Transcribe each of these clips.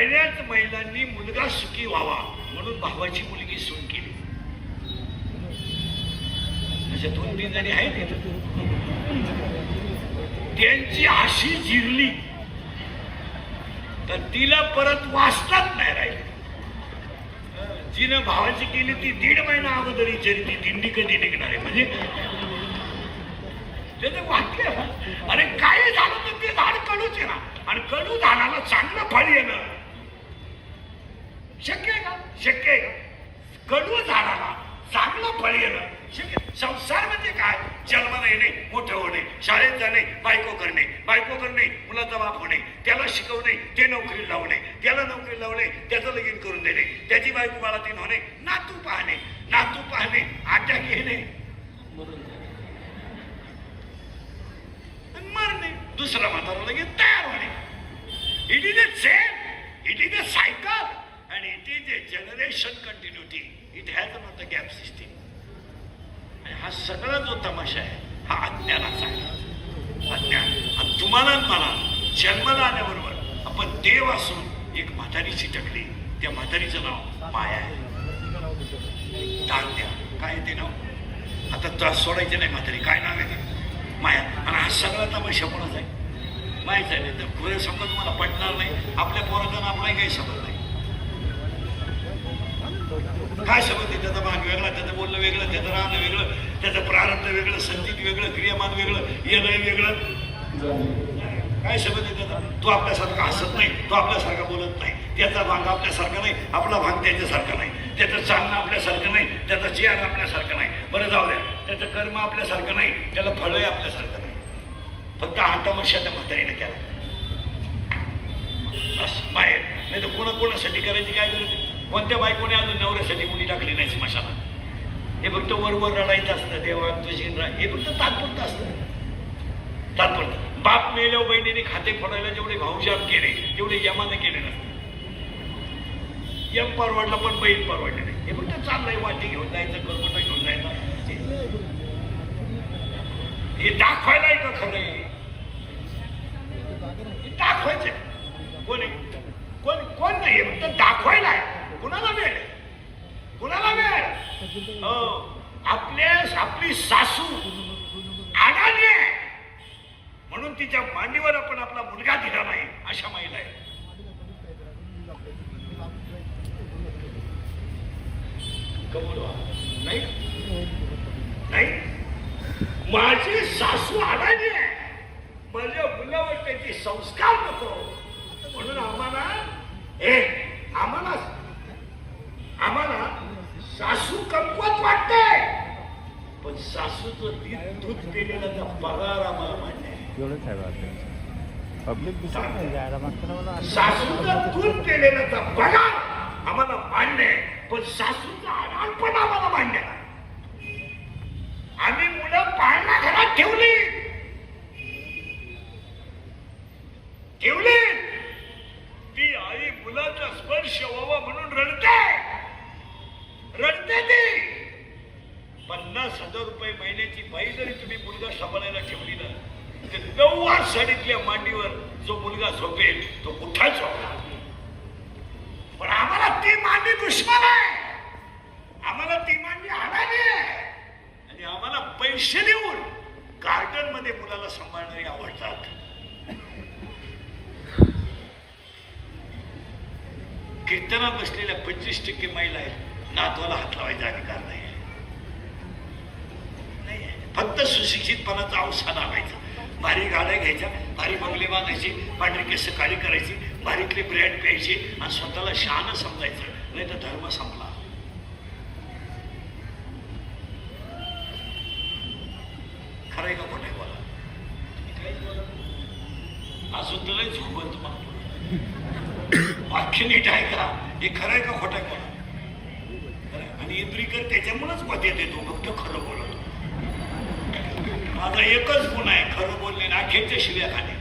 बऱ्याच महिलांनी मुलगा सुखी व्हावा म्हणून भावाची मुलगी सून केली. अशा 2-3 जणी आहेत. त्यांची अशी जिरली तर तिला परत वाचताच नाही राहिली. जिनं भावाची केली ती 1.5 महिना अगोदर विचारली ती दिंडी कधी निघणार आहे. म्हणजे त्याचं वाक्य अरे काय झालं तर ते झाड कडूच आहे ना, आणि कडू झाडाला चांगलं फळ येणं शक्य आहे का? शक्य आहे का? कडू झाडाला चांगलं फळ येणं शक्य? संसार म्हणजे काय? जन्माला येणे, मोठं होणे, शाळेत जाणे, बायको करणे, मुलाचा बाप होणे, त्याला शिकवणे, ते नोकरी लावणे, त्याला नोकरी लावणे, त्याचं लगीन करून देणे, त्याची बायको बाळातीन होणे, नातू पाहणे, आट्या घेणे, मरणे, दुसरा म्हातारा लगेच तयार होणे. It is a chain, it is a cycle, and it is a generation continuity. It has not a gap system. आणि हा सगळा जो तमाशा आहे हा अज्ञानाचा आहे. अज्ञान. आणि तुम्हाला मला जन्माला आल्याबरोबर आपण देव असून एक म्हातारी चिटकली. त्या म्हातारीचं नाव माया आहे. दान द्या. काय ते नाव? आता त्रास सोडायचे नाही. म्हातारी काय नाव आहे ते? माया. आणि हा सगळा तमाशा कोणाचा आहे माहीत आहे. नाही तर पुढे समजा तुम्हाला पटणार नाही. आपल्या पोराचं नाव नाही काही समज नाही. काय समज आहे? त्याचा भाग वेगळा, त्याचं बोलणं वेगळं, त्याचं राहणं वेगळं, त्याचं प्रारब्ध वेगळं, संचित वेगळं, क्रियामान वेगळं, येणं वेगळं. काय समज आहे त्याचा? तो आपल्यासारखा हसत नाही, तो आपल्यासारखा बोलत नाही, त्याचा भाग आपल्यासारखा नाही, आपला भाग त्याच्यासारखा नाही, त्याचं चालणं आपल्यासारखं नाही, त्याचा चेहरा आपल्यासारखं नाही. बरं जाऊ द्या, त्याचं कर्म आपल्यासारखं नाही, त्याला फळही आपल्यासारखं नाही. फक्त हा तमाशा त्या म्हातारीने केला. बाहेर नाही तर कोणासाठी करायची काय गरज? कोणत्या बायकोने अजून नवऱ्यासाठी मुली टाकली नाही स्मशानात. हे फक्त वर रडायचं असतं, देवा तुझी हे फक्त तात्पुरतं असतं. तात्पुरतं. बाप मेल्यावर बहिणीने खाते फोडायला जेवढे भाऊजाब केले तेवढे यमाने केले नसते. यम परवडला पण बहीण परवडले नाही. हे फक्त चाललंय, वाटी घेऊन जायचं, कर्मटा घेऊन जायचं. हे दाखवायला का खरं? हे दाखवायचं. कोण नाही, हे फक्त दाखवायला आहे. कुणाला वेळ? आपली सासू अडाणी आहे म्हणून तिच्या मांडीवर आपण आपला मुलगा दिला नाही, अशा महिला आहे. नाही, माझी सासू अडाणी आहे, माझ्या मुलावर त्याचे संस्कार नको म्हणून आम्हाला सासू कमवत वाटते, पण सासूचं दूध दिलेला पगार आम्हाला मान्य आहे. सासूचं दूध दिलेला पगार आम्हाला मान्य आहे, पण सासूचं अडाणपण आम्हाला मान्य नाही. आम्ही मुलं पाळणा घरात ठेवली ती आई मुलाचा स्पर्श व्हावा म्हणून रडते ती. 50,000 रुपये महिन्याची बाई जरी तुम्ही मुलगा सांभाळायला ठेवली ना, तर 9 साडीतल्या मांडीवर जो मुलगा झोपेल तो कुठाच होता. पण आम्हाला ती मांडी दुश्मन आहे, आम्हाला ती मांडी हाणाली आहे, आणि आम्हाला पैसे देऊन गार्डन मध्ये मुलाला सांभाळणारी आवडतात. कीर्तनात बसलेल्या 25% महिला आहेत, नातवाला हात लावायचा अधिकार नाही. फक्त सुशिक्षितपणाचा अवसान आणायचा. भारी गाड्या घ्यायच्या, भारी बंगले बांधायचे, पांढरी केस काळी करायची, भारीतले ब्रँड प्यायचे आणि स्वतःला शहाणं समजायचं. नाही तर धर्म संपला. खरंय का खोटं बोला? अजून तुला झोपल तुम्हाला वाक्य नीट आहे का? हे खरंय का खोटं आहे बोला? आणि इंद्रिकर त्याच्यामुळेच मत येते, तो फक्त खरं बोलतो. माझा एकच गुण आहे, खरं बोलणे ना. अखेरच्या शिव्या खाणे.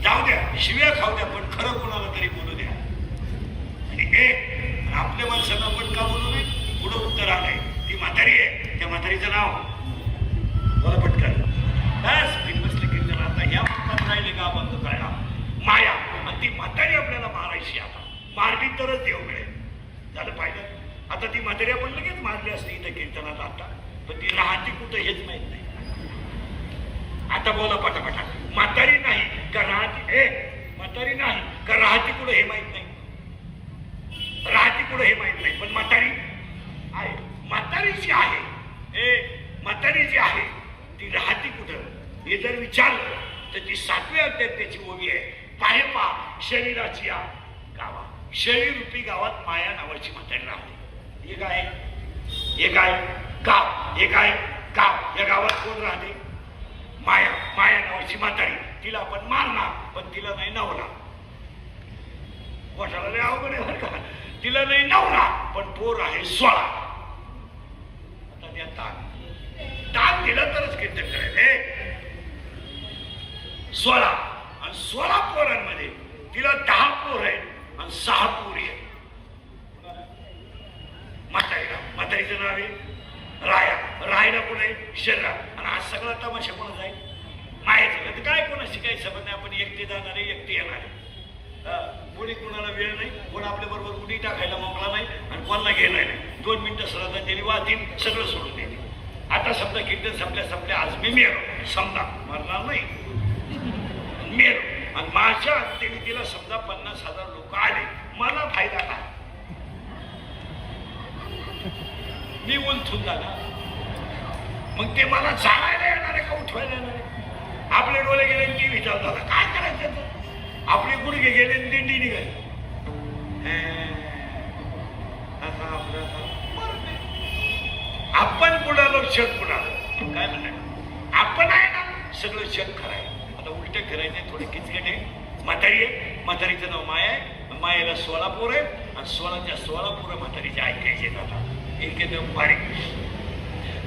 जाऊ द्या, शिव्या खाऊ द्या, पण खरं कोणाला तरी बोलू द्या. आणि आपल्या माणसांना पण का बोलू नये? पुढं उत्तर आलंय. ती म्हातारी आहे, त्या म्हातारीचं नाव बोला पटकन. बस बिनबसले कीर्तन. आता ह्या राहिले का बंद कळला माया. आणि ती तरच देव मिळेल. झालं पाहिलं. आता ती म्हातारी आपण लगेच मारली असते इथं कीर्तनात आता, पण ती राहते कुठं हेच माहित नाही. आता बोला पटापटा. म्हातारी नाही का राहते, म्हातारी नाही का राहते कुठं हे माहित नाही, राहते कुठं हे माहित नाही, पण म्हातारी आहे. म्हातारी जी आहे, म्हातारी जी आहे ती राहते कुठं हे जर विचारलं तर ती 7व्या अध्यायात त्याची ओवी आहे. पाहे पा शरीराची या गावा, शरीर रूपी गावात माया नावाची म्हातारी राहते. हे काय, हे काय गाव, हे काय गाव. या गावात कोण राहते? माया. माया नावाची म्हातारी. तिला आपण मारणार पण तिला नाही नवरा. वाटायला लय अवघड आहे बरं का. तिला नाही नवरा पण पोर आहे 16. आता त्या दान दिलं तरच कीर्तन करायचं. 16 आणि 16 पोरांमध्ये तिला 10 पोर आहेत आणि 6 पोरी आहेत. म्हातारीला, म्हातारीचं नाव आहे राया. रायला कोण आहे? शरीरात. आणि आज सगळा तमाशा कोणाचा आहे? मायाचं. तर काय कोणाशी काही समज नाही. आपण एकटे जाणार आहे, एकटे येणार आहे. कोणी कोणाला वेळ नाही, कोण आपल्या बरोबर उडी टाकायला मोकळा नाही आणि कोणाला घेणार नाही. 2 मिनिटं श्रद्धा दिली वाहतील, सगळं सोडून दिली. आता समजा कीर्तन संपल्या आज मी मेलो, समजा मरणार नाही, मेलो आणि माझ्या अंत्यविधीला समजा 50,000 लोक आले, मला फायदा काय? मी उलथून जाणार. मग ते मला चालायला येणार आहे का उठवायला येणार आहे? आपले डोळे गेले टी व्ही चालू झाला, काय करायचं? आपले गुडघे गेले दिंडी निघाली. आपण बुडालो जग बुडालो. काय म्हणणार? आपण आहे ना सगळं जग खराय. आता उलट करायचे थोडे किचकटे. म्हातारी आहे, म्हातारीचं नाव माया आहे. मायेला 16 पोर आहे आणि 16च्या 16 पोरं म्हातारीचे ऐकायचे जातात. एकदम बारीक.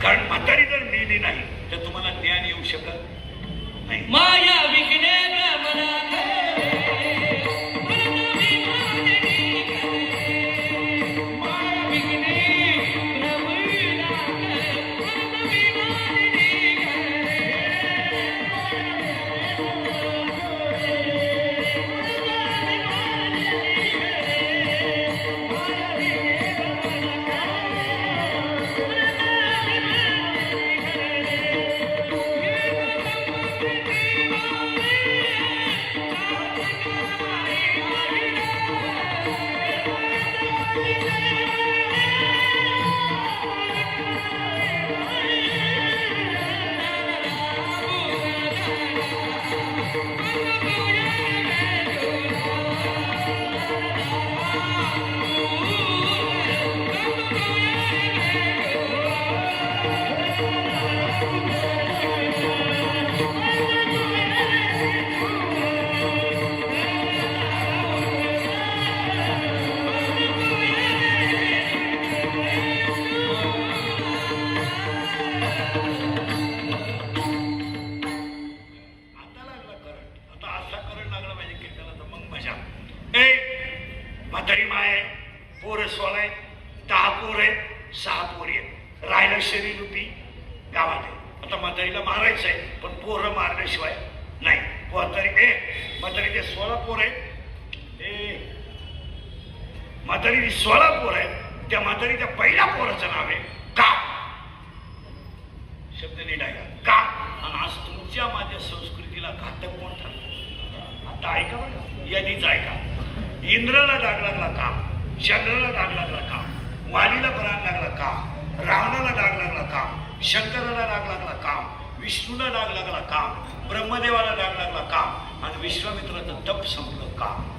कारण म्हातारी जर मिळली नाही तर तुम्हाला ज्ञान येऊ शकत नाही. माया विघ्ने मना म्हातारी माय आहे, पोरं 16 आहेत, 10 पोर आहेत, 6 पोरी आहेत. राहिलं शरीर रूपी गावात आहे. आता म्हातारीला मारायचं आहे पण पोरं मारल्याशिवाय नाही. म्हातारीचे 16 पोर आहेत. म्हातारीची 16 पोर आहेत. त्या म्हातारीच्या पहिल्या पोराचं नाव आहे काम. शब्द नीट आहे काम. आणि आज तुमच्या माझ्या संस्कृतीला घातक कोण ठरलं? आता ऐका बरं, यादीच ऐका. इंद्राला डाग लागला काम, चंद्राला डाग लागला काम, वालीला प्राण लागला काम, रावणाला डाग लागला काम, शंकराला डाग लागला काम, विष्णूला डाग लागला काम, ब्रह्मदेवाला डाग लागला काम आणि विश्वामित्राचं तप संपलं काम.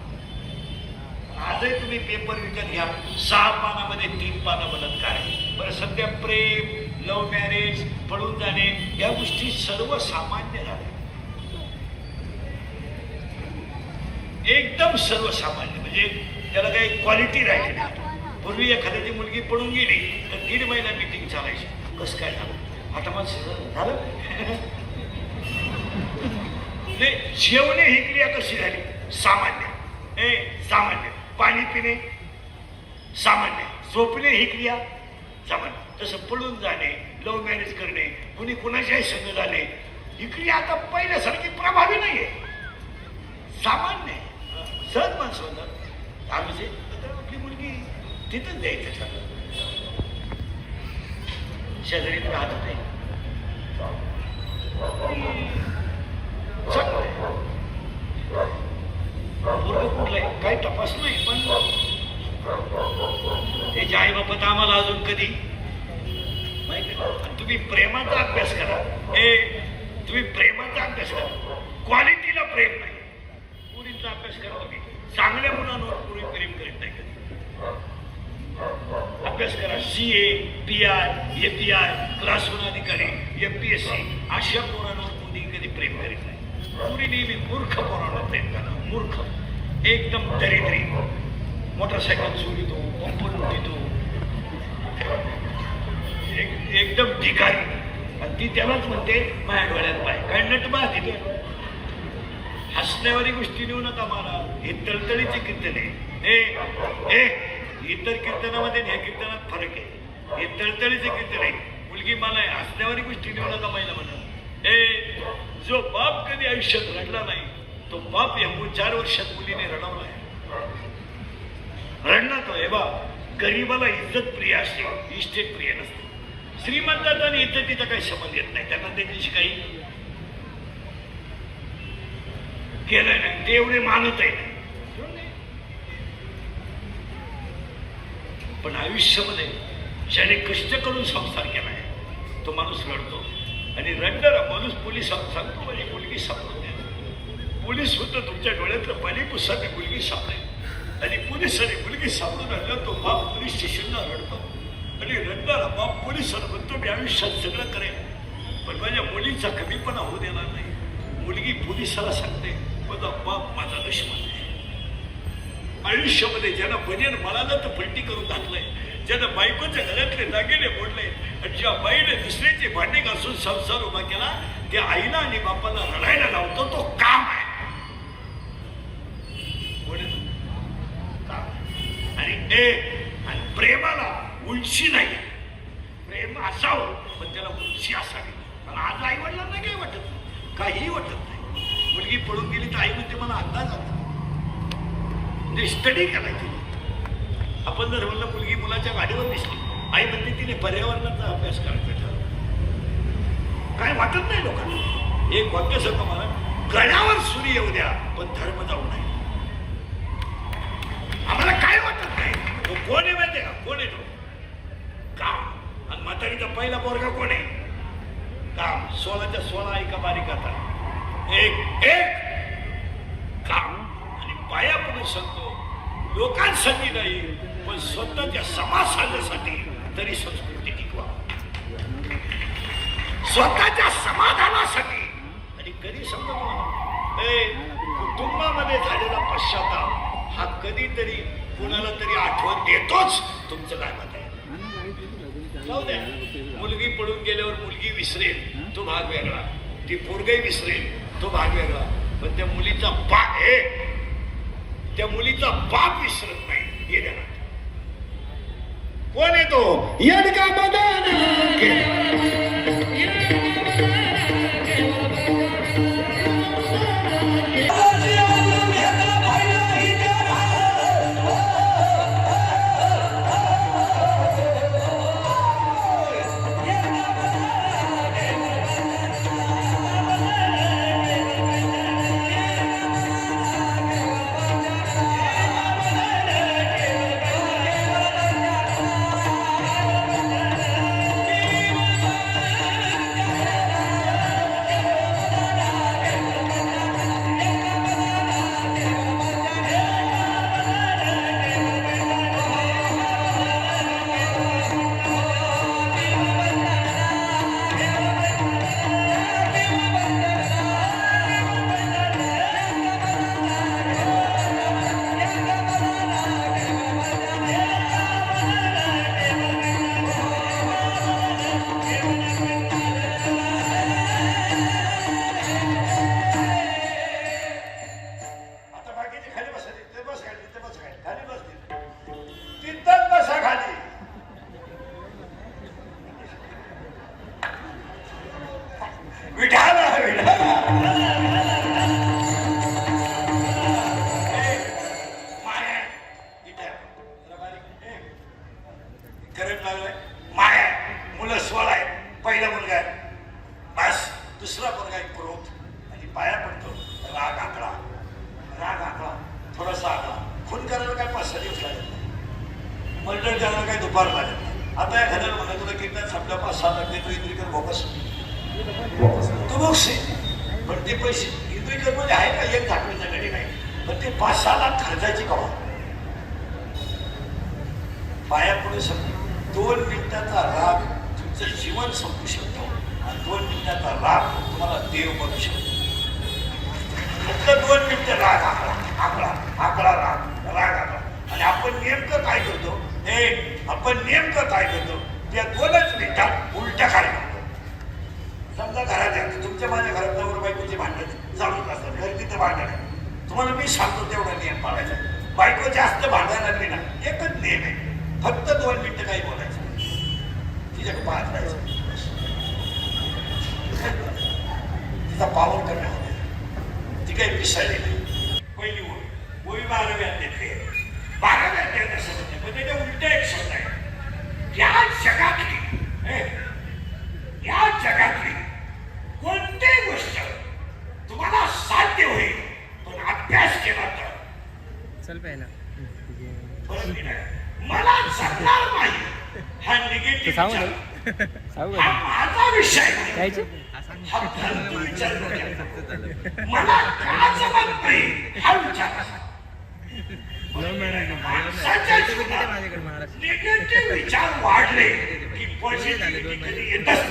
आजही तुम्ही पेपर विकत घ्या, 6 पानामध्ये 3 पानं बलात्कार आहे. बरं, सध्या प्रेम, लव्ह मॅरेज, पळून जाणे या गोष्टी सर्वसामान्य झाल्या. एकदम सर्वसामान्य. म्हणजे त्याला काही क्वालिटी राहिली नाही. पूर्वी एखाद्याची मुलगी पळून गेली तर 1.5 महिना मीटिंग चालायची. कसं काय झालं? आता मग झालं. जेवणे ही क्रिया कशी झाली? सामान्य. सामान्य. पाणी पिणे सामान्य. झोपणे ही क्रिया सामान्य. तसं पळून जाणे, लव्ह मॅरेज करणे, कुणी कुणाच्याही संग झाले ही क्रिया आता पहिल्यासारखी प्रभावी नाहीये. सामान्य सहज माणसं होतात. आपली मुलगी तिथंच द्यायचं ठरलं. शेजारीत राहत होते. मुलगा कुठलाय काही तपास नाही, पण त्याचे आई बापा तर आम्हाला अजून कधी माहिती नाही. तुम्ही प्रेमाचा अभ्यास करा. तुम्ही प्रेमाचा अभ्यास करा. क्वालिटीला प्रेम नाही. पुरीचा अभ्यास करा तुम्ही. चांगल्या मुलांवर पुरी प्रेम करीत नाही कधी. अभ्यास करा. CA, PI, API, क्लास 1 अधिकारी, MPSC अशा पोरांवर मुली कधी प्रेम करीत नाही. पुरी नेहमी मूर्ख पोरांवर प्रेम करा. मूर्ख, एकदम दरिद्री, मोटरसायकल चोरीतो, पंप लुटितो, एकदम भिकारी. आणि ती त्यालाच म्हणते माझ्या डोळ्यात पाय. काय नटबा तिथे हसण्यावारी गोष्टी नेऊ नका मला. हे तळतळीचे कीर्तन आहे. इतर कीर्तनामध्ये ह्या कीर्तनात फरक आहे. हे तळतळीचे कीर्तन आहे. मुलगी मला हसण्यावारी गोष्टी नेऊ नका महिला म्हणा. जो बाप कधी आयुष्यात रडला नाही तो बाप या 4 वर्षात मुलीने रडवलाय. रडला तो हे बा. गरीबाला इज्जत प्रिय असते, इस्टेट प्रिय नसते. श्रीमंताचा आणि इज्जतीचा काही संबंध येत नाही. त्यांना त्याच्याशी काही केलं नाही. ते एवढे मानत आहे. पण आयुष्यामध्ये ज्याने कष्ट करून संसार केलाय तो माणूस रडतो. आणि रडणारा माणूस पोलिसांना सांगतो माझी मुलगी सापडून द्या. पोलीस होतं तुमच्या डोळ्यातलं पाणी पुसाने मुलगी सापडेल. आणि पोलिसांनी मुलगी सापडून आणलं. तो बाप पोलीस स्टेशनला रडतो. आणि रडणारा बाप पोलिसांना म्हणतो मी आयुष्यात सगळं करेन पण माझ्या मुलीचा कमीपणा होऊ देणार नाही. मुलगी पोलिसाला सांगते माझा बाप माझा दुश्मन आहे. आयुष्यामध्ये ज्यानं बनेन मलाला तर पलटी करून घातलंय, ज्यानं बायकोच्या घरातले दागिने मोडले आणि ज्या बाईने दुसऱ्याचे भांडे घासून संसार उभा केला त्या आईला आणि बापाला रडायला लावतो तो काम आहे. आणि प्रेमाला उंची नाही. प्रेम असावं पण त्याला उंची असावी. मला आज आई वडिलांना काही वाटत नाही, काहीही वाटत नाही. मुलगी पळून गेली तर आई म्हणते मला अंदाज आला. म्हणजे स्टडी करायची. आपण जर म्हणलं मुलगी मुलाच्या गाडीवर दिसली आई म्हणते तिने पर्यावरणाचा अभ्यास करायचा ठरवला. काय वाटत नाही लोकांना. एक वाक्य सांगतो मला, गळ्यावर सूर्य येऊ द्या पण धर्म जाऊ नये. आम्हाला काय वाटत नाही. तो कोण आहे माहिती का? कोण आहे तो? काम. आणि म्हातारीचा पहिला पोरगा कोण आहे? काम. 16च्या 16 एका बारीक आता एक काम. आणि पाया पण सांगतो लोकांसाठी नाही पण स्वतःच्या समाजासाठी तरी संस्कृती टिकवा. स्वतःच्या समाधानासाठी. आणि कधी समजा कुटुंबामध्ये झालेला पश्चाताप हा कधीतरी कुणाला तरी आठवण देतोच. तुमचं काय मत आहे? जाऊ द्या. मुलगी पडून गेल्यावर मुलगी विसरेल तो भाग वेगळा. ती पोरगही विसरेल तो भाग वेगळा. पण त्या मुलीचा बाप विसरत नाही. हे द्या. कोण आहे तो? येडगा मदान. मर्डर करायला काही दुपार लागत नाही. आता एखाद्याला म्हणा तुला किडनॅप समजा 5-6 लाख देतो इंद्रिकर बोगस तो बघ पण ते पैसे इंद्रिकर मध्ये आहे का एक झाकणीचा गडी नाही पण ते 5-6 लाख खर्चाची कवा पायापुढे समजून 2 मिनिटाचा राग तुमचं जीवन संपू शकतो आणि 2 मिनिटाचा राग तुम्हाला देव बनू शकतो. फक्त 2 मिनिटं राग आकडा राग आणि आपण नेमकं काय करतो त्या 2च मिनिटात उलट्या काय करतो. समजा घरात तुमच्या माझ्या घरात नवर बायकोची भांडण चालूच असतात घरी तिथं भांडण तुम्हाला मी सांगतो तेवढा नियम पाळायचा. बायको जास्त भांडायला लागली ना एकच नियम आहे फक्त 2 मिनिटं काही बोलायचं तिच्याकडे पाहत राहायचं तिचा पावर कमी होते ती काही पिसाळली नाही. पहिली ओळी 12व्यात येते 12व्यात येत असं म्हणते पण त्याच्या उलट एक शब्द आहे या जगातली कोणतीही गोष्ट तुम्हाला साध्य होईल पण अभ्यास केला तर मला जगणार नाही हा निगेटिव्ह हा माझा विषय नाही. हा फालतू विचार डोक्यात. मला का जमत नाही हा विचार माणसाच्या जीवनात निगेटिव्ह विचार वाढले की पॉझिटिव्हिटी कधी येतच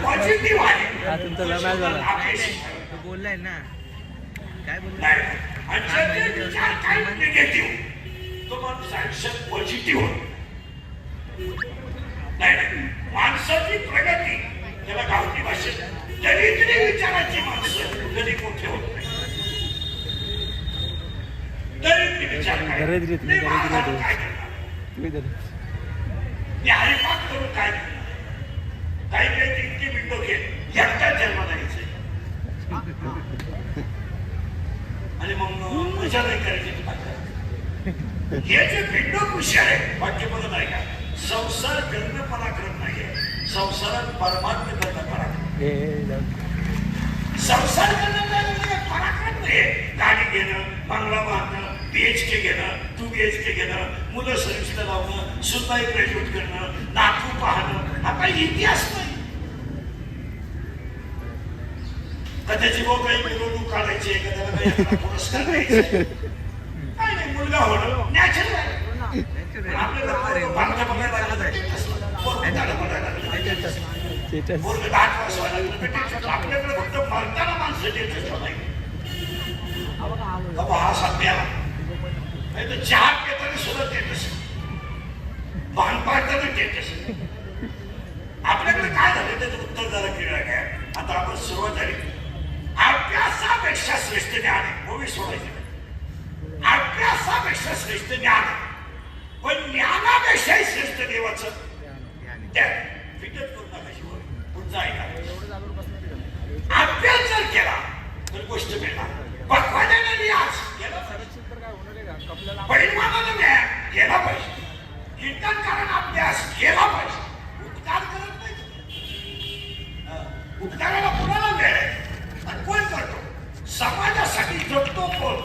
पॉझिटिव्ह आहे बोललाय ना काय निगेटिव्ह तो माणूस आयुष्यात पॉझिटिव्ह होतो. नाही माणसाची प्रगती त्याला गावठी भाषेत दरिद्री विचाराची माणसं कधी मोठे होत नाही. दरिद्री विचार काय हरिपाठ करून काय काही काही इतके विंडो घेत एकटाच जन्म द्यायचे आणि मग मजा नाही करायची. हे जे विंडो खुशी आहे वाक्य बघत आहे का संसार करणं पराक्रम नाहीये संसारात परमात्मा करणं पराक्रम. संसार करणं पराक्रम नाहीये. गाडी घेणं बंगला बांधणं BHK घेणं 2BHK घेणं मुलं सर्विसला लावणं सुद्धा ग्रॅज्युएट करणं नातू पाहणं हा काही इतिहास नाही. कदाचित काही मिरवणूक काढायची कदाला काही पुरस्कार द्यायचे काय नाही. मुलगा होणं नॅचरल आहे. आपल्याला बांगला बघायला लागलं आपल्याकडे फक्त मरताना माणसं देत नाही. हा सध्या नाही तर चहा पेताना सुद्धा देत असेल भान पाडताना देत असेल. आपल्याकडे काय झालं त्याचं उत्तर जरा किळा काय आता आपण सुरुवात झाली. अभ्यासापेक्षा श्रेष्ठ ज्ञान आहे मूवी सोडायचे नाही. अभ्यासापेक्षा श्रेष्ठ ज्ञान पण ज्ञानापेक्षाही श्रेष्ठ देवाचं ज्ञान फिटच करू नका शिवाय पुढचा ऐका. अभ्यास जर केला तर गोष्ट मिळणार. पक्वाने रियाज केला पैलवानाने व्यायाम केला पाहिजे. कीर्तनकाराने अभ्यास केला पाहिजे. उपकार करत नाही. उपकाराला कुणाला वेळ आहे आणि कोण करतो समाजासाठी जगतो कोण.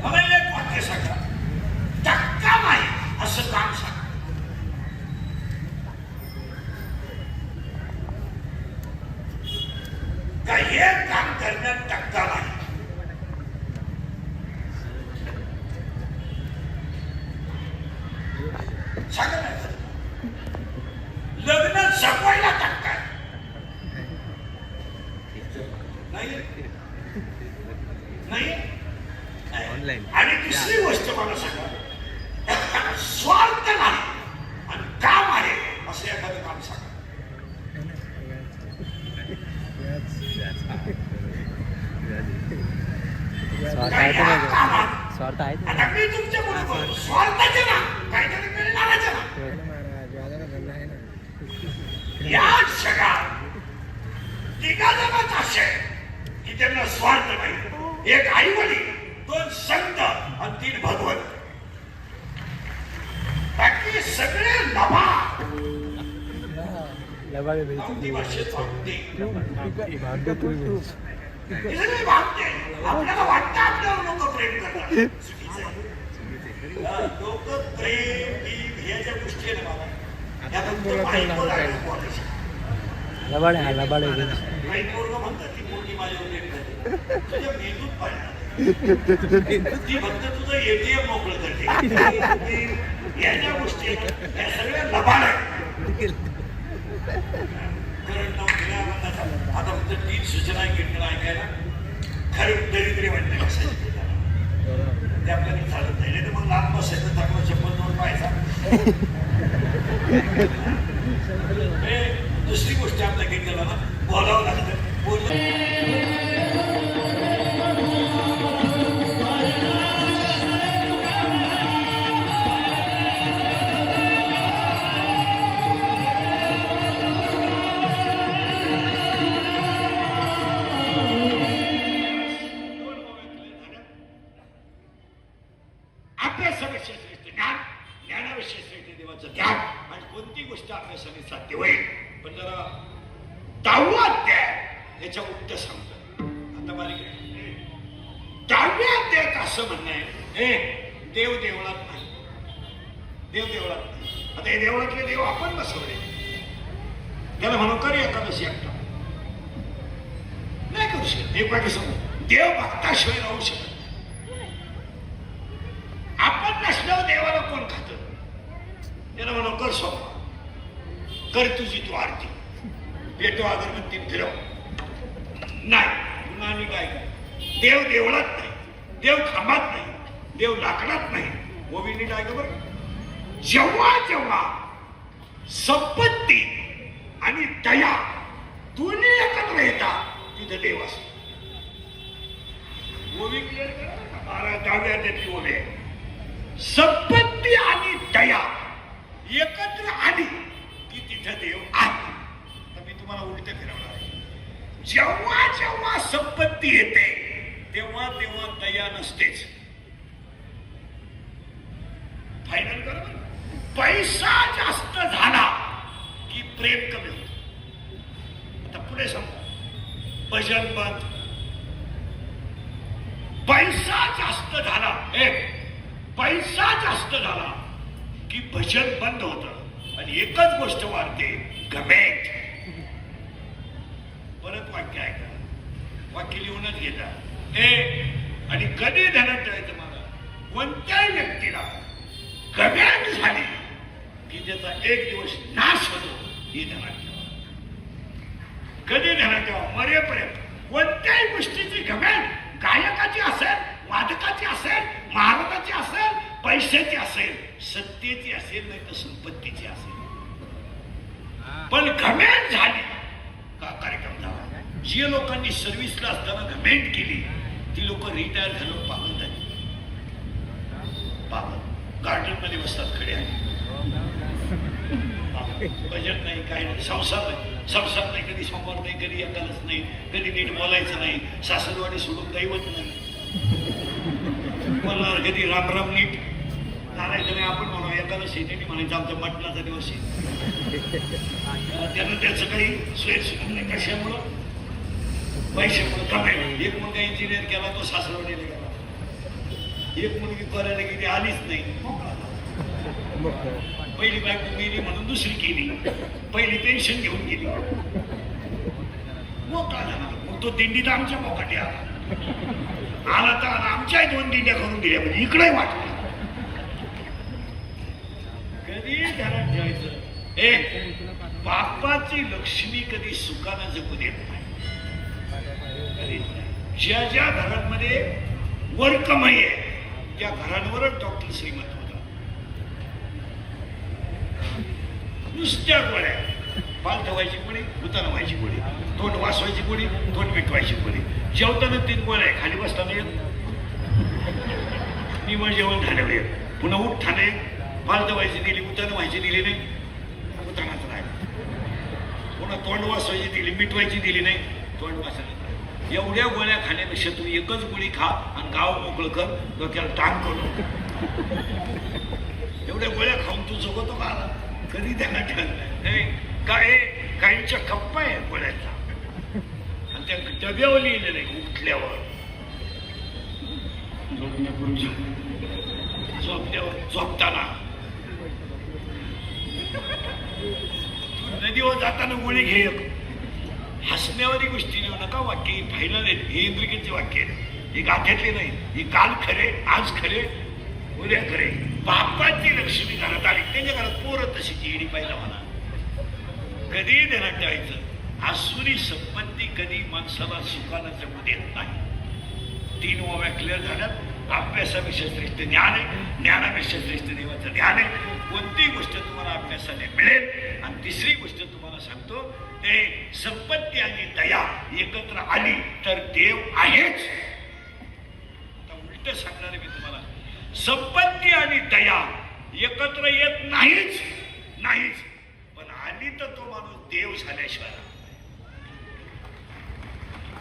मला एक वाक्य सांगा टक्का नाही असं काम सांगा. का हे काम करण्यात टक्का नाही. सांगा नाही. लग्न जपवायला टक्का नाही. आणि दुसरी गोष्ट मला सांगा स्वार्थ नाही आणि काम आहे असं एखादं काम सांगा. स्वार्थ आहे आता मी तुमच्या बरोबर स्वार्थाचे ना काहीतरी मिळणारच ना. या जगात तिघा जणांचा आशय की त्यांना स्वार्थ नाही. एक आई वडील 2 संत आणि 3 भगवंत. बाकी सगळे नभा लबाडे गावठी भाषेत भामटे. भांडे तू हे सगळे भामटे. आपल्याला वाटतं आपल्यावर लोक प्रेम करतात. चुकीचं आहे. लोक प्रेम ह्याच्या गोष्टी आहे ना बाबा. या फक्त बाईकवर आहे. लबाडे हा लबाडे बाईकवर म्हणतात ती मुलगी माझ्यावर प्रेम करते. तुझ्या मेंदूत पाहिजे ती फक्त तुझं एटीएम मोकळं करते. याच्या गोष्टी या सगळ्या लबाड आहेत. आता फक्त 3 सूचना कीर्तन ऐकायला खरं दरिद्री म्हणणे बसायची ते आपल्याकडे चालत नाही. तर मग लांब बसायचं चांगलं चप्पल दोन पाहायचा. दुसरी गोष्ट आपल्या कीर्तनाला ना बोलावं लागतं. बोललं अभ्यासाविषयी श्रेष्ठ ज्ञान, ज्ञानाविषयी श्रेष्ठ देवाचं ज्ञान आणि कोणती गोष्ट अभ्यासाने साध्य होईल. पण जरा 10वा अध्याय याच्या उलट सांगतो. आता बारीक आहे. 10व्या अध्यायात असं म्हणणं आहे हे देव देवळात नाही. देव देवळात नाही. आता हे देवळातले देव आपण बसवले. त्याला म्हणू कर एकादशी एकटा नाही करू शकत. देव काय कसं देव भक्ताशिवाय राहू शकत. आपण नसल्यावर देवाला कोण खात. त्याला म्हणू कर सोपा कर तुझी तू आरती पेटो अगरबत्ती फिरव नाही. पुन्हा आणि काय काय देव देवळात नाही. देव खांबात नाही. देव लाकडात नाही. ओवीने काय का बरं जेव्हा जेव्हा संपत्ती आणि दया दोन्ही एकत्र येतात तिथं देव असतो. ओवी क्लिअर करा. 10व्या अध्यायातली ओवी आहे. संपत्ती आणि दया एकत्र आली की तिथं देव आहे. तर मी तुम्हाला उलट फिरवणार आहे. जेव्हा जेव्हा संपत्ती येते तेव्हा तेव्हा दया नसतेच. फायनल करा. पैसा जास्त झाला की प्रेम कमी होत. आता पुढे समजा भजन बंद. पैसा जास्त झाला पैसा जास्त झाला की भजन बंद होतं आणि एकच गोष्ट वाढते घमेंट. परत वाक्य ऐका. वाक्य लिहूनच घेता आणि कधी ध्यानात ठेवायचं मला कोणत्याही व्यक्तीला घमेंट झाली की त्याचा एक दिवस नाश होतो. ही ध्यानात ठेवा. कधी ध्यानात ठेवा मरेपर्यंत कोणत्याही गोष्टीची घमेंट गायकाची असेल वादकाची असेल महाराजाची असेल पैशाची असेल सत्तेची असेल नाही तर संपत्तीची असेल. पण घमेंट झाली का कार्यक्रम झाला. जे लोकांनी सर्व्हिसला असताना घमेंट केली ती लोक रिटायर झालं पागल झाली. पागल गार्डन मध्ये बसतात खडे आहे. बजेट नाही काय नाही. संसार नाही कधी सोमवार नाही कधी एकादश नाही कधी नीट बोलायचं नाही. सासरवाडी सोडून दैवत नाही. बोलणार कधी राम राम नीट चालायचं नाही. आपण म्हणू एकादशी नाही म्हणायचं आमचा मटणाचा दिवस आहे. त्यानं त्याचं काही सोयीसुविधा नाही. कशामुळं पैशामुळे कमाई. एक मुलगा इंजिनियर केला तो सासरवाडीला गेला. एक मुलगी करायला गेली आलीच नाही. पहिली बायको गेली म्हणून दुसरी केली. पहिली पेन्शन घेऊन गेली. मोकळा झाला. मग तो दिंडीत आमच्या मोकाटी आला तर आमच्या 2 दिंड्या करून दिल्या म्हणजे इकडे वाटलं. कधी ध्यानात ठेवायचं बापाची लक्ष्मी कधी सुखानं जगू देत नाही. ज्या ज्या घरांमध्ये वर्कमय आहे त्या घरांवरच डॉक्टर श्रीमंत होता. नुसत्या गोळ्या पाल ठेवायची गोळी भूताना व्हायची गोळी तोंड वाचवायची गोळी तोंड मिटवायची गोळी. जेवताना 3 गोळ्या खाली बसताना येत निवड जेवण झाल्यावर येत. पुन्हा उठताना येत. पाल ठेवायची दिली भूताना व्हायची दिली नाही भूतानाच राहिला. पुन्हा तोंड वाचवायची दिली मिटवायची दिली नाही तोंड वाचायला. एवढ्या गोळ्या खाण्यापेक्षा तू एकच गोळी खा आणि गाव मोकळं कर डोक्याला टांग करू. एवढ्या गोळ्या खाऊन तू जगतो का कधी त्यांना ठेवत काय काहींच्या कप्पा आहे गोळ्याचा आणि त्या डब्यावर लिहिलेलं आहे उठल्यावर झोपताना नदीवर जाताना गोळी घे हसण्यावारी गोष्टी नेऊ नका वाक्य फायनल आहेत हे इंद्रिकेचे वाक्य आहेत ही गाठ्यातली नाही ही काल खरे आज खरे उद्या खरे बापाची लक्ष्मी घरात आली त्यांच्या घरात पोरं तशी ईडी पाहिला म्हणा कधी ध्यानात ठेवायचं आसुरी संपत्ती कधी माणसाला सुखानं जगू देत नाही 3 ओव्या क्लिअर झाल्यात अभ्यासापेक्षा श्रेष्ठ ज्ञान आहे ज्ञानापेक्षा श्रेष्ठ देवाचं ध्यान आहे कोणतीही गोष्ट तुम्हाला अभ्यासाने मिळेल आणि तिसरी गोष्ट तुम्हाला सांगतो ते संपत्ती आणि दया एकत्र आली तर देव आहेच आता उलट सांगणार आहे मी तुम्हाला संपत्ती आणि दया एकत्र येत नाहीच पण आली तर तो माणूस देव झाल्याशिवाय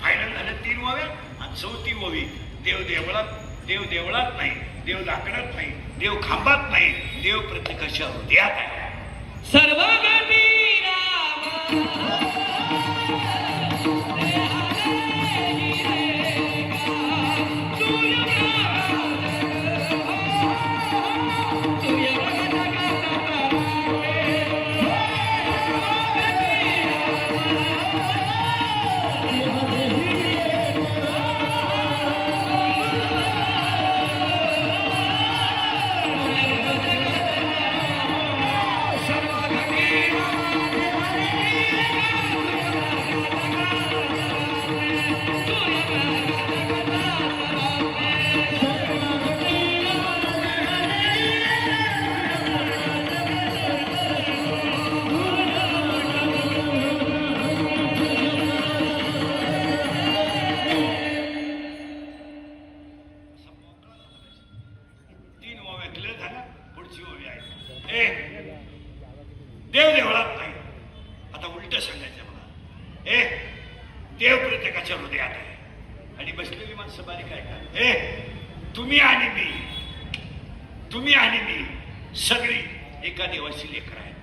फायनल झालं 3 ओव्या आणि 4थी ओवी देव देवळात नाही देव लाकडात नाही देव खांबात नाही देव प्रत्येकाच्या हृदयात आहे सर्वगती देव देवळात नाही आता उलट सांगायचं मला देव प्रत्येकाच्या हृदयात आहे आणि बसलेली माणसं बारीक आहे का तुम्ही आणि मी सगळी एका देवाची लेकरं आहे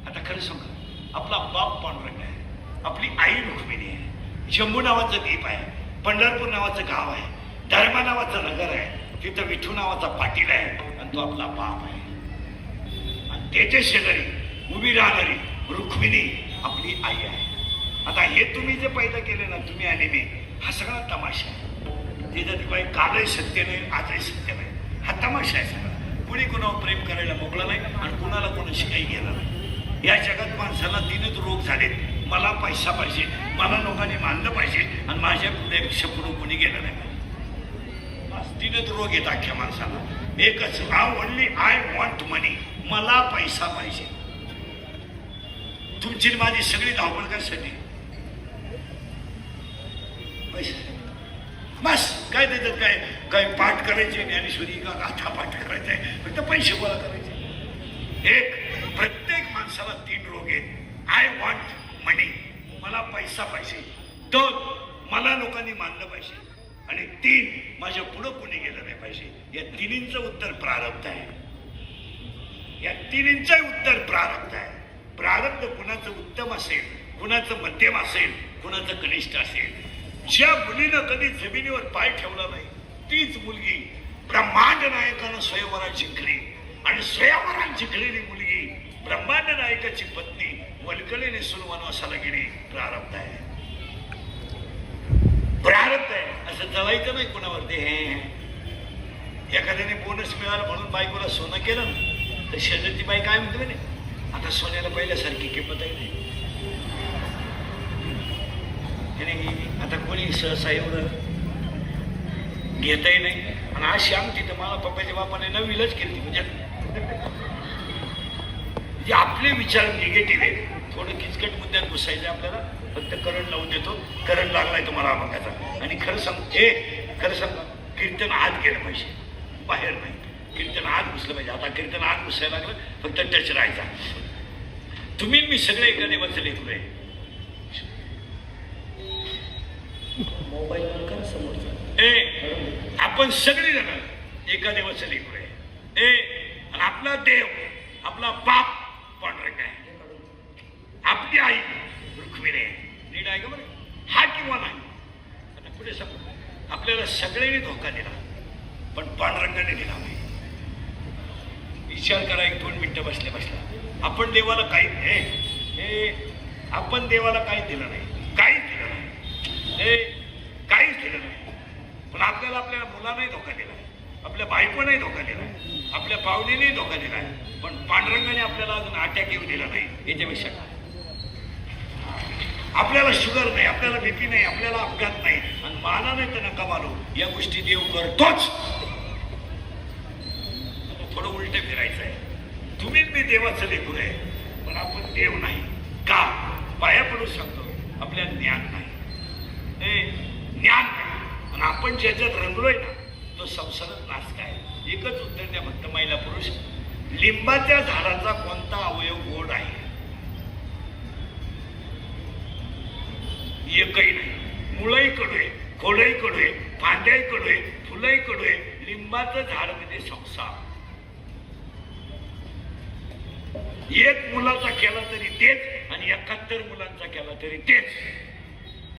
आता खरं सांगा आपला बाप पांडुरंग आहे आपली आई रुक्मिणी आहे जम्बू नावाचं द्वीप आहे पंढरपूर नावाचं गाव आहे धर्मा नावाचं नगर आहे तिथं विठू नावाचा पाटील आहे आणि तो आपला बाप आहे आणि त्याच्या शेजारी उभी राहणारी रुक्मिणी आपली आई आहे आता हे तुम्ही जे पैदा केले ना तुम्ही आणि मी हा सगळा तमाशा आहे त्याच्यात काही कालही सत्य नाही आजही सत्य नाही हा तमाशा आहे सगळा कुणी कुणावर प्रेम करायला मोकळा नाही आणि कुणाला कोणाशी काही गेलं नाही या जगात माणसाला 3च रोग झालेत मला पैसा पाहिजे मला लोकांनी मानलं पाहिजे आणि माझ्या पुढेपेक्षा पुढे कोणी गेलं नाही 3च रोग येत अख्ख्या माणसाला एकच ओनली आय वॉन्ट मनी मला पैसा पाहिजे तुमची माझी सगळी धावपळ कशासाठी पैसा बस काय त्याच्यात काय पाठ करायचे ज्ञानेश्वरी का गाथा पाठ करायचा आहे फक्त पैसे गोळा करायचे एक प्रत्येक माणसाला 3 रोग आहेत आय वॉन्ट मनी मला पैसा पाहिजे 2 मला लोकांनी मानलं पाहिजे आणि 3 माझ्या पुढं कोणी गेलं नाही पाहिजे या 3चं उत्तर प्रारब्ध आहे या 3चं उत्तर प्रारब्ध आहे प्रारब्ध कुणाचं उत्तम असेल कुणाचं मध्यम असेल कुणाचं कनिष्ठ असेल ज्या मुलीनं कधी जमिनीवर पाय ठेवला नाही तीच मुलगी ब्रह्मांड नायकानं स्वयंवरात जिंकली आणि स्वयंवरात जिंकलेली मुलगी ब्रह्मांड नायकाची पत्नी वल्कलीने वनवासाला गेली प्रारब्ध आहे असं जळायचं नाही कुणावरती हे एखाद्याने बोनस मिळाला म्हणून बायकोला सोनं केलं ना तर शेजारची बाई काय म्हणते म्हणे आता सोन्याला पहिल्यासारखी किंमत आहे नाही आता कोणी सहसा एवढं घेतही नाही आणि आज श्याम तिथं मला पप्पाच्या बापाने नवीलाच केली म्हणजे आपले विचार निगेटिव्ह आहे थोडं किचकट मुद्द्यात घुसायचं आपल्याला फक्त करंट लावून देतो करंट लागलाय तुम्हाला अभंगाचा आणि खरं सांग कीर्तन आत गेलं पाहिजे बाहेर नाही कीर्तन आत घुसलं पाहिजे आता कीर्तन आत घुसायला लागलं फक्त टच राहायचा तुम्ही मी सगळे एका देवाचं लेकरू आहे मोबाईल कर समोरचा आपण सगळी जण एका देवाचं लेकरू आहे आणि आपला देव आपला बाप पांडुरंग आहे आपली आई काय का बरं हा किंवा नाही आता पुढे सांगू आपल्याला सगळ्यांनी धोका दिला पण पांडुरंगाने दिला नाही विचार करा 1-2 मिनिटं बसल्या बसल्या आपण देवाला काही आपण देवाला काही दिलं नाही काहीच दिलं नाही काहीच दिलं नाही पण आपल्याला आपल्या मुलांनाही धोका दिला आपल्या बायकोनाही धोका दिला आपल्या पाहुणीनेही धोका दिला पण पांडुरंगाने आपल्याला अजून अटॅक येऊ दिला नाही याच्यापेक्षा आपल्याला शुगर नाही आपल्याला बीपी नाही आपल्याला अपघात नाही आणि माना नाही तर नका मारू या गोष्टी देव करतोच थोडं उलट फिरायचं आहे तुम्ही मी देवाचं लेकरू आहे पण आपण देव नाही का पाया पडून सांगतो आपल्याला ज्ञान नाही ज्ञान नाही आणि आपण ज्याच्यात रंगलोय ना तो संसारात नाच काय एकच उत्तर द्या फक्त महिला पुरुष लिंबाच्या झाडाचा कोणता अवयव गोड आहे एकही नाही मुळही कडू आहे खोडही कडू आहे फांद्याही कडू आहे फुलंही कडू आहे लिंबाचं झाड म्हणजे संसार एक मुलाचा केला तरी तेच आणि 71 मुलांचा केला तरी तेच